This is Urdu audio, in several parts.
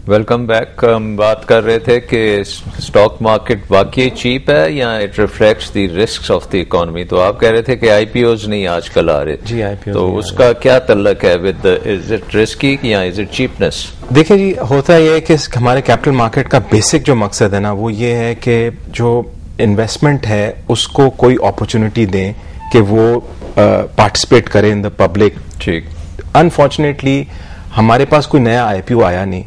Welcome back. ہم بات کر رہے تھے کہ اسٹاک مارکیٹ واقعی چیپ ہے یا it reflects the risks of the economy. تو آپ کہہ رہے تھے کہ آئی پی اوز نہیں آج کل آ رہے. جی آئی پی او. تو اس کا کیا تعلق ہے ود از اٹ رسکی یا از اٹ چیپنس؟ دیکھیں جی، ہوتا یہ ہے کہ ہمارے کیپٹل مارکیٹ کا بیسک جو مقصد ہے نا وہ یہ ہے کہ جو انویسٹمنٹ ہے اس کو کوئی اپرچونٹی دیں کہ وہ پارٹیسپیٹ کرے ان دا پبلک. ٹھیک. انفارچونیٹلی ہمارے پاس کوئی نیا آئی پی او آیا نہیں،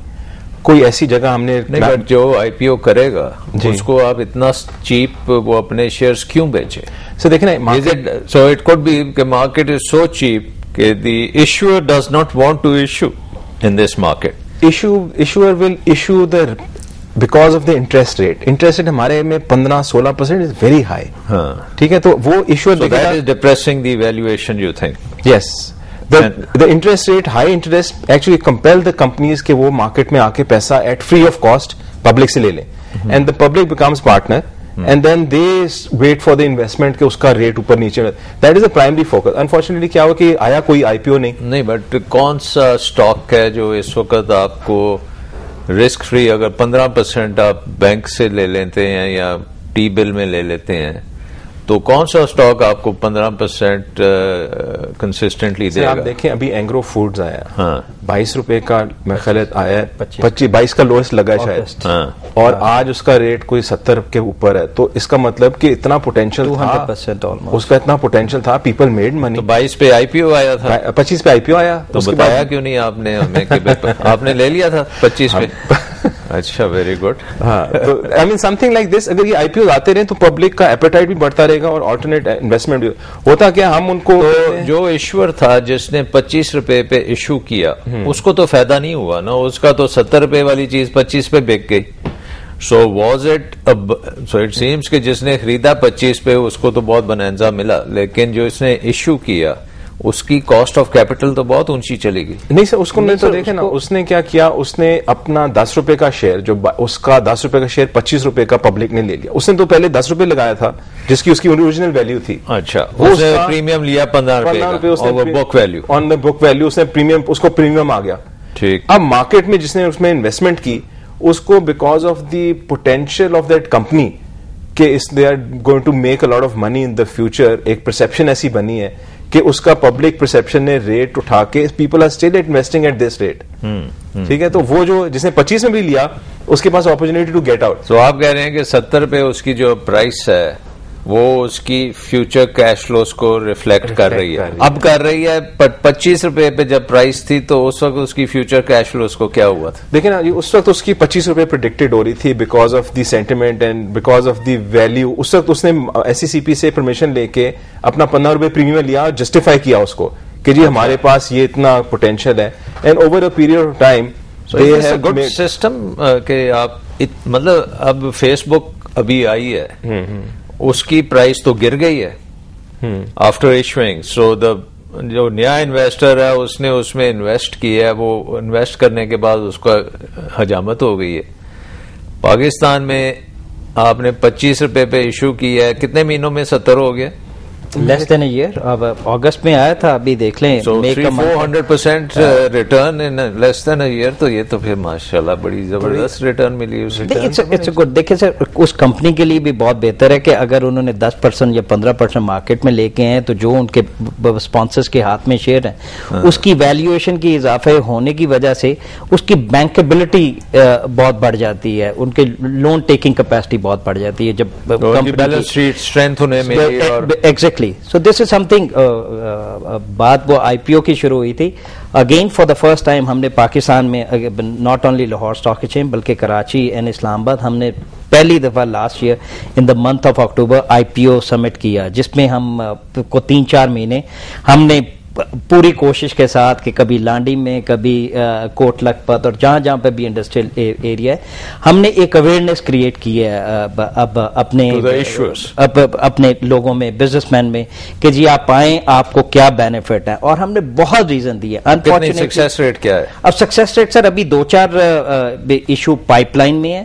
کوئی ایسی جگہ ہم نے نہیں. بٹ جو آئی پی او کرے گا اس کو آپ اتنا چیپ وہ اپنے شیئرز کیوں بیچے؟ سو دیکھیں نا، سو اٹ کوڈ بی کہ مارکیٹ از سو چیپ کہ the issuer does not want to issue in this market. Issuer will issue the because of the interest rate. Interest rate ہمارے میں 15-16% از ویری ہائی. ہاں ٹھیک ہے، تو وہ issuer that is depressing the valuation you think. Yes, the interest rate, high interest actually compel the companies کہ وہ market میں آ کے پیسہ at free of cost public سے لے لیں and the public becomes partner and then they wait for the investment کہ اس کا ریٹ اوپر نیچے. that is the primary focus. unfortunately کیا ہوا کہ آیا کوئی آئی پی او نہیں. بٹ کون سا اسٹاک ہے جو اس وقت آپ کو رسک فری اگر 15% آپ بینک سے لے لیتے ہیں یا ٹی بل میں لے لیتے ہیں تو کون سا اسٹاک آپ کو 15% کنسسٹنٹلی دے گا؟ آپ دیکھیں ابھی اینگرو فوڈز آیا، ہاں 22 روپے کا میں خیالت آیا ہے، 22 کا لوئسٹ لگا ہے شاید، اور آج اس کا ریٹ کوئی 70 کے اوپر ہے. تو اس کا مطلب کہ اتنا پوٹینشیل تھا، اس کا اتنا پوٹینشیل تھا، پیپل میڈ منی. تو 22 پہ آئی پی او آیا تھا، 25 پہ آئی پی او آیا. تو بتایا کیوں نہیں آپ نے ہمیں کہ آپ نے لے لیا تھا 25 پہ؟ اچھا، ویری گڈ. ہاں، تو آئی مین سم تھنگ لائک دس. اگر یہ آئی پی او آتے رہے تو پبلک کا ایپیٹائٹ بھی بڑھتا رہے گا اور آلٹرنیٹ انویسٹمنٹ بھی ہوتا. کیا ہم ان کو جو ایشور تھا جس نے 25 روپے پہ ایشو کیا اس کو تو فائدہ نہیں ہوا نا، اس کا تو 70 روپے والی چیز 25 پہ بک گئی. So was it so it seems کہ جس نے خریدا 25 پہ اس کو تو بہت بنانزا ملا، لیکن جو اس نے ایشو کیا اس کی کاسٹ آف کیپٹل تو بہت اونچی چلی گئی. نہیں سر، اس کو نہیں تو دیکھیں نا، اس نے کیا کیا، اس نے اپنا 10 روپے کا شیئر، جو اس کا 10 روپے کا شیئر 25 روپے کا پبلک نے لے لیا. اس نے تو پہلے 10 روپے لگایا تھا جس کی اس کی اوریجنل ویلیو تھی. اچھا، اس نے پریمیم لیا 15 روپے کا بک ویلیو آن دا بک ویلیو. اس نے پریمیم، اس کو پریمیم آ گیا. ٹھیک. اب مارکیٹ میں جس نے اس میں انویسٹمنٹ کی اس کو because of the potential of that company کہ they are going to make a lot of money in the future, ایک پرسپشن ایسی بنی ہے کہ اس کا پبلک پرسپشن نے ریٹ اٹھا کے people are still investing at this rate. ٹھیک ہے، تو وہ جو جس نے 25 میں بھی لیا اس کے پاس اپرچونیٹی ٹو گیٹ آؤٹ. تو آپ کہہ رہے ہیں کہ 70 پہ اس کی جو پرائس ہے وہ اس کی فیوچر کیش فلوز کو ریفلیکٹ کر رہی ہے. اب کر رہی ہے، بٹ 25 روپے پہ جب پرائس تھی تو اس وقت اس کی فیوچر کیش فلوز کو کیا ہوا تھا؟ دیکھیں نا، اس وقت اس کی 25 روپے پریڈکٹڈ ہو رہی تھی because of the sentiment and because of the value. اس وقت اس نے ایس سی سی پی سے پرمیشن لے کے اپنا 15 روپے پریمیم لیا اور جسٹیفائی کیا اس کو کہ جی ہمارے پاس یہ اتنا پوٹینشیل ہے. And over a period of time good system کہ آپ مطلب اب فیس بک ابھی آئی ہے، اس کی پرائس تو گر گئی ہے آفٹر ایشوئنگ. سو جو نیا انویسٹر ہے اس نے اس میں انویسٹ کیا ہے، وہ انویسٹ کرنے کے بعد اس کا حجامت ہو گئی ہے. پاکستان میں آپ نے 25 روپے پہ ایشو کیا ہے، کتنے مہینوں میں 70 ہو گیا؟ لیس دین اے ایئر. اب اگست میں آیا تھا، ابھی دیکھ لیں 400% return in less then a year. تو یہ تو پھر ماشاءاللہ بڑی زبردست ریٹرن ملی اسے. It's good. دیکھیں سر، اس کمپنی کے لیے بھی بہت بہتر ہے کہ اگر انہوں نے 10% یا 15% مارکیٹ میں لے کے ہیں تو جو ان کے اسپانسرز کے ہاتھ میں شیئر ہیں اس کی ویلیویشن کی اضافے ہونے کی وجہ سے اس کی بینکیبلٹی بہت بڑھ جاتی ہے، ان کے لون ٹیکنگ کیپیسٹی بہت بڑھ جاتی ہے جب بیلنس شیٹ اسٹرینتھ ہونے میں. Exactly. So this is something. بات وہ آئی پی او کی شروع ہوئی تھی. Again for the first time ہم نے پاکستان میں not only Lahore stock exchange بلکہ کراچی اینڈ اسلام آباد ہم نے پہلی دفعہ last year in the month of October I P O summit کیا، جس میں ہم کو 3-4 مہینے ہم نے پوری کوشش کے ساتھ کہ کبھی لانڈی میں، کبھی کوٹ لکھپت اور جہاں جہاں پہ بھی انڈسٹریل ایریا ہے ہم نے ایک اویئرنیس کریٹ کی ہے اب اپنے لوگوں میں، بزنس مین میں، کہ جی آپ آئیں، آپ کو کیا بینیفٹ ہے. اور ہم نے بہت ریزن دیے. سکسیس ریٹ کیا ہے؟ اب سکسیس ریٹ سر ابھی 2-4 ایشو پائپ لائن میں ہے.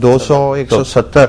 170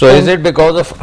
So is it because of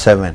7.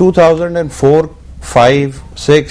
2004, 5, 6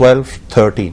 12, 13.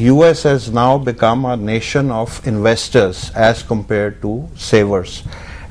US has now become a nation of investors as compared to savers.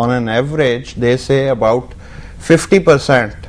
on an average they say about 50%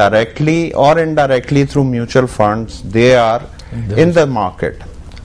directly or indirectly through mutual funds they are in the market.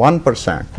1%.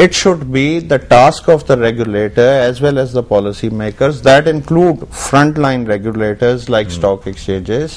it should be the task of the regulator as well as the policy makers that include frontline regulators like stock exchanges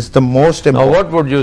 is the most important. Now what would you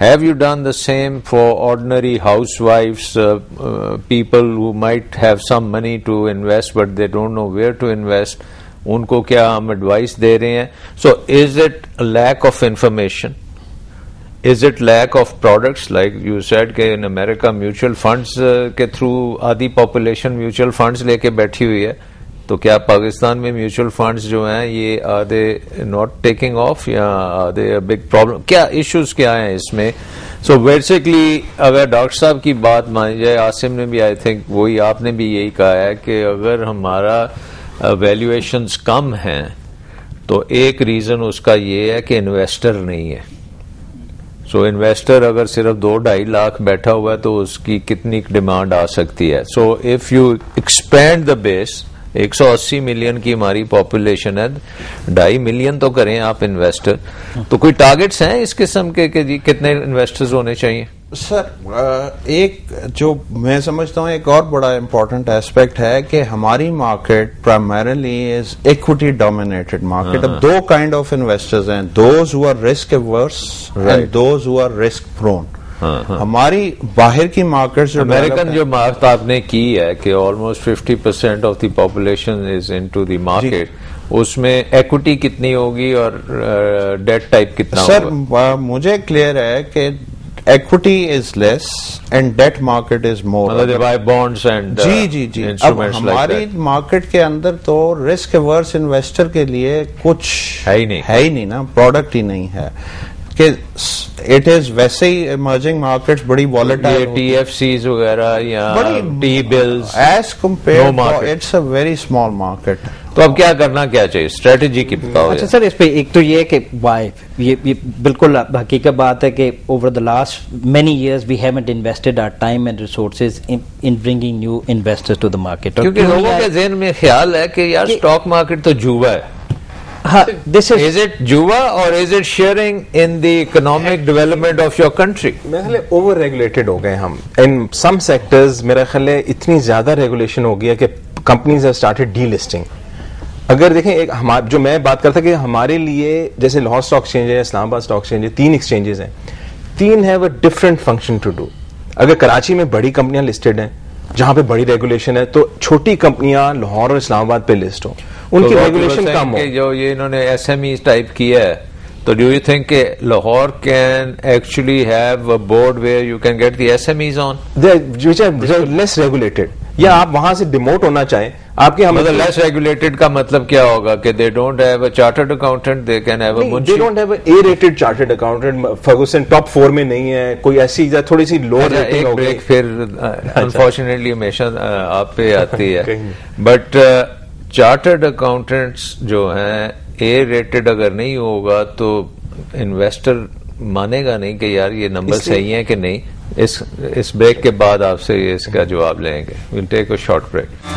Have you done the same for ordinary housewives, people who might have some money to invest but they don't know where to invest? ان کو کیا ہم ایڈوائس دے رہے ہیں. So is it lack of information, is it lack of products, like you said کہ ان امریکہ میوچل فنڈز کے تھرو آدھی پاپولیشن میوچل فنڈز لے کے بیٹھی ہوئی ہے, تو کیا پاکستان میں میوچل فنڈز جو ہیں یہ are they not taking off یا آر دے بگ پرابلم, کیا ایشوز کیا ہیں اس میں؟ سو بیسکلی اگر ڈاکٹر صاحب کی بات مانی جائے, عاصم نے بھی آئی تھنک وہی آپ نے بھی یہی کہا ہے کہ اگر ہمارا ویلیویشنز کم ہیں تو ایک ریزن اس کا یہ ہے کہ انویسٹر نہیں ہے. سو انویسٹر اگر صرف 2-2.5 لاکھ بیٹھا ہوا ہے تو اس کی کتنی ڈیمانڈ آ سکتی ہے. So if you expand the base, 180 million کی ہماری پاپولیشن ہے, 2.5 ملین تو کریں آپ انویسٹر, تو کوئی ٹارگٹس ہیں اس قسم کے کہ جی کتنے انویسٹرز ہونے چاہیے؟ سر ایک جو میں سمجھتا ہوں ایک اور بڑا امپورٹنٹ ایسپیکٹ ہے کہ ہماری market primarily is equity dominated market. اب 2 کائنڈ آف انویسٹرز ہیں, those who are risk averse and those who are risk prone. ہماری باہر کی مارکیٹ جو امریکن جو مارکیٹ آپ نے کی ہے کہ almost 50% of the population is into the market, اس میں ایکوٹی کتنی ہوگی اور ڈیٹ ٹائپ کتنا ہوگا؟ سر مجھے کلیئر ہے کہ equity is less and debt market is more. مطلب they buy bonds and جی اب ہماری مارکیٹ کے اندر تو رسک ایورس انویسٹر کے لیے کچھ ہے ہی نہیں نا, پروڈکٹ ہی نہیں ہے کہ اٹ از ویسے ہی ایمرجنگ مارکیٹس بڑی والیٹائل, ٹی ایف سیز وغیرہ یا T bills as compare it's a very small market. تو اب کیا کرنا کیا چاہیے, اسٹریٹجی کی بتاؤ. اچھا سر, اس پہ ایک تو یہ کہ وائی یہ بالکل حقیقت بات ہے کہ over the last many years we haven't invested our time and resources in bringing new investors to the market. کیونکہ لوگوں کے ذہن میں خیال ہے کہ یار اسٹاک مارکیٹ تو جوا ہے. Is it جوا اور is it sharing in the economic development of your country? میرے خیال ہے اوور ریگولیٹڈ ہو گئے ہم ان سم سیکٹرز. میرا خیال ہے اتنی زیادہ ریگولیشن ہو گیا کہ companies have started D listing. اگر دیکھیں ایک جو میں بات کرتا کہ ہمارے لیے جیسے لاہور اسٹاک ایکسچینج ہے, اسلام آباد اسٹاک ایکسچینج ہے, 3 ایکسچینجز ہیں, 3 have a different function to do. اگر کراچی میں بڑی کمپنیاں لسٹڈ ہیں جہاں پہ بڑی ریگولیشن ہے, تو چھوٹی کمپنیاں لاہور اور اسلام آباد پہ لسٹ ہوں, ان کی ریگولیشن کم ہو. جو یہ انہوں نے ایس ایم ایز ٹائپ کیا ہے, تو ڈو یو تھنک کہ Lahore can actually have a board where you can get the S M Es on which are less regulated, یا آپ وہاں سے ڈیموٹ ہونا چاہیں آپ کے مطلب لیس ریگولیٹڈ کا مطلب کیا ہوگا کہ they don't have a chartered accountant, they can have a munshi, they don't have a A rated chartered accountant. Ferguson top 4 میں نہیں ہے, کوئی ایسی تھوڑی سی لو ریٹنگ ہو گئی. پھر انفارچونیٹلی ہمیشہ آپ پہ آتی ہے. بٹ چارٹرڈ اکاؤنٹنٹس جو ہیں اے ریٹڈ اگر نہیں ہوگا تو انویسٹر مانے گا نہیں کہ یار یہ نمبر صحیح ہے کہ نہیں. اس بریک کے بعد آپ سے اس کا جواب لیں گے. We'll take a short break.